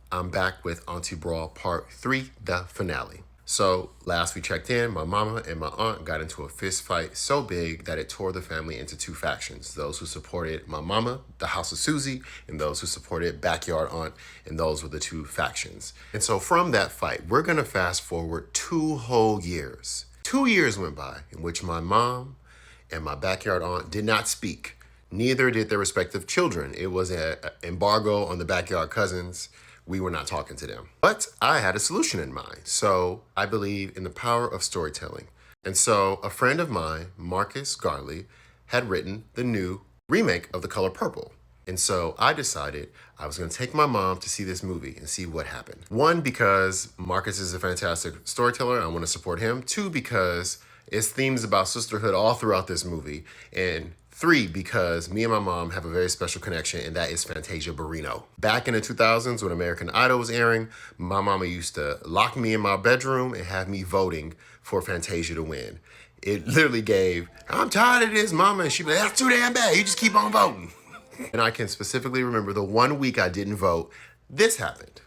I'm back with Auntie Brawl Part 3, the finale. So, last we checked in, my mama and my aunt got into a fist fight so big that it tore the family into two factions. Those who supported my mama, the House of Susie, and those who supported Backyard Aunt, and those were the two factions. And so from that fight, we're gonna fast forward 2 whole years. 2 years went by in which my mom and my backyard aunt did not speak. Neither did their respective children. It was an embargo on the backyard cousins. We were not talking to them. But I had a solution in mind. So I believe in the power of storytelling. And so a friend of mine, Marcus Garley, had written the new remake of The Color Purple. And so I decided I was going to take my mom to see this movie and see what happened. One, because Marcus is a fantastic storyteller. I want to support him. Two, because it's themes about sisterhood all throughout this movie. And three, because me and my mom have a very special connection, and that is Fantasia Barrino. Back in the 2000s when American Idol was airing, my mama used to lock me in my bedroom and have me voting for Fantasia to win. It literally gave, I'm tired of this, mama. And she'd be like, that's too damn bad. You just keep on voting. And I can specifically remember the 1 week I didn't vote, this happened.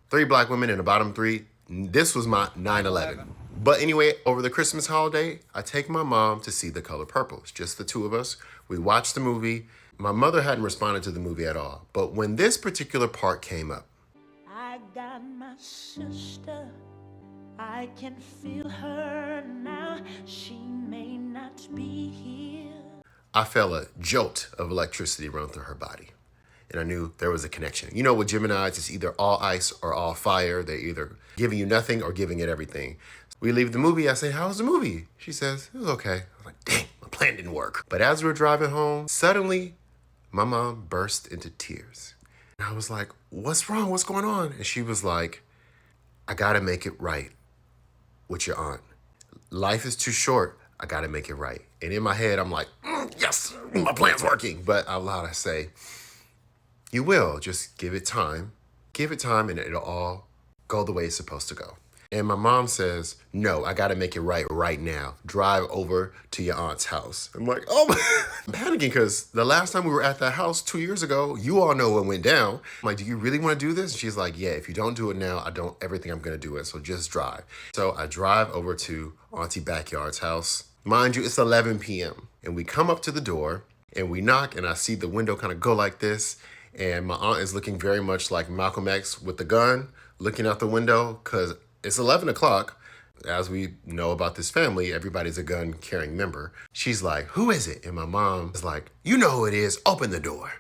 3 black women in the bottom 3. This was my 9/11. But anyway, over the Christmas holiday, I take my mom to see The Color Purple. It's just the two of us. We watched the movie. My mother hadn't responded to the movie at all. But when this particular part came up, I got my sister. I can feel her now. She may not be here. I felt a jolt of electricity run through her body. And I knew there was a connection. You know, with Geminis, it's either all ice or all fire. They're either giving you nothing or giving it everything. We leave the movie. I say, how was the movie? She says, it was okay. I was like, dang, my plan didn't work. But as we were driving home, suddenly my mom burst into tears. And I was like, what's wrong? What's going on? And she was like, I gotta make it right with your aunt. Life is too short. I gotta make it right. And in my head, I'm like, yes, my plan's working. But out loud, I say, you will. Just give it time. Give it time and it'll all go the way it's supposed to go. And my mom says, no, I got to make it right now. Drive over to your aunt's house. I'm like, oh, I'm panicking because the last time we were at that house 2 years ago, you all know what went down. I'm like, do you really want to do this? And she's like, yeah, if you don't do it now, I don't ever think I'm going to do it. So just drive. So I drive over to Auntie Backyard's house. Mind you, it's 11 p.m. And we come up to the door and we knock and I see the window kind of go like this. And my aunt is looking very much like Malcolm X with the gun, looking out the window because it's 11 o'clock. As we know about this family, everybody's a gun-carrying member. She's like, who is it? And my mom is like, you know who it is. Open the door.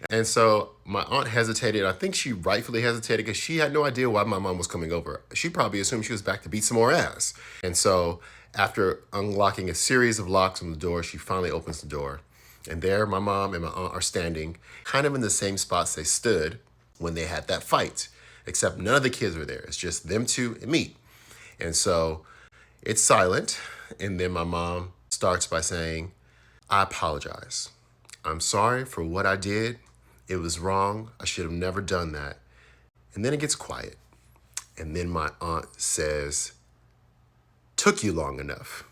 And so my aunt hesitated. I think she rightfully hesitated because she had no idea why my mom was coming over. She probably assumed she was back to beat some more ass. And so after unlocking a series of locks on the door, she finally opens the door. And there my mom and my aunt are standing kind of in the same spots they stood when they had that fight. Except none of the kids were there. It's just them two and me. And so it's silent. And then my mom starts by saying, I apologize. I'm sorry for what I did. It was wrong. I should have never done that. And then it gets quiet. And then my aunt says, took you long enough.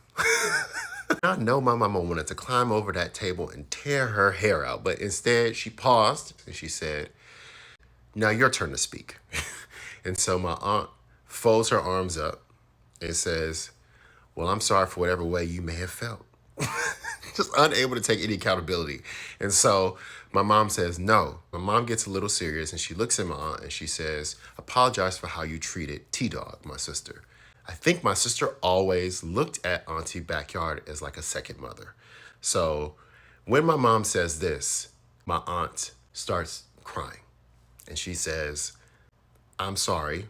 I know my mama wanted to climb over that table and tear her hair out. But instead she paused and she said, now your turn to speak. And so my aunt folds her arms up and says, well, I'm sorry for whatever way you may have felt. Just unable to take any accountability. And so my mom says, no. My mom gets a little serious and she looks at my aunt and she says, apologize for how you treated T-Dog, my sister. I think my sister always looked at Auntie Backyard as like a second mother. So when my mom says this, my aunt starts crying. And she says, I'm sorry.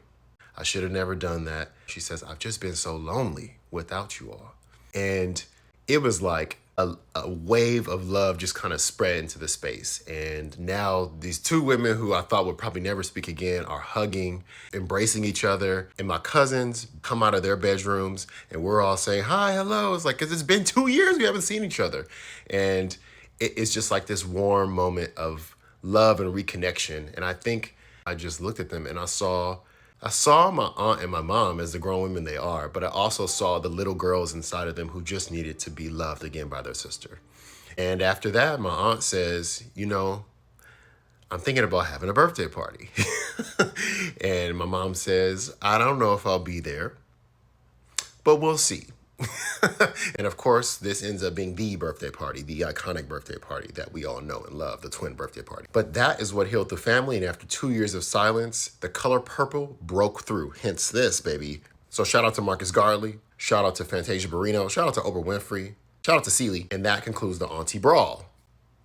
I should have never done that. She says, I've just been so lonely without you all. And it was like a wave of love just kind of spread into the space. And now these two women who I thought would probably never speak again are hugging, embracing each other. And my cousins come out of their bedrooms and we're all saying, hi, hello. It's like, because it's been 2 years we haven't seen each other. And it's just like this warm moment of love and reconnection. And I think I just looked at them and I saw my aunt and my mom as the grown women they are, but I also saw the little girls inside of them who just needed to be loved again by their sister. And after that, my aunt says, you know, I'm thinking about having a birthday party. my mom says, I don't know if I'll be there, but we'll see. And of course, this ends up being the birthday party, the iconic birthday party that we all know and love, the twin birthday party. But that is what healed the family, and after 2 years of silence, the color purple broke through, hence this, baby. So shout out to Marcus Garley, shout out to Fantasia Barrino, shout out to Oprah Winfrey, shout out to Celie, and that concludes the Auntie Brawl.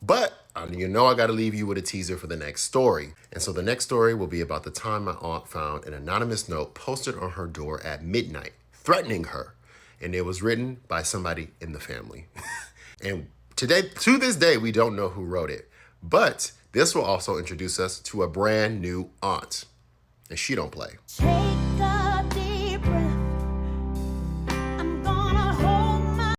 But you know I gotta leave you with a teaser for the next story. And so the next story will be about the time my aunt found an anonymous note posted on her door at midnight, threatening her. And it was written by somebody in the family. And to this day, we don't know who wrote it. But this will also introduce us to a brand new aunt. And she don't play. Take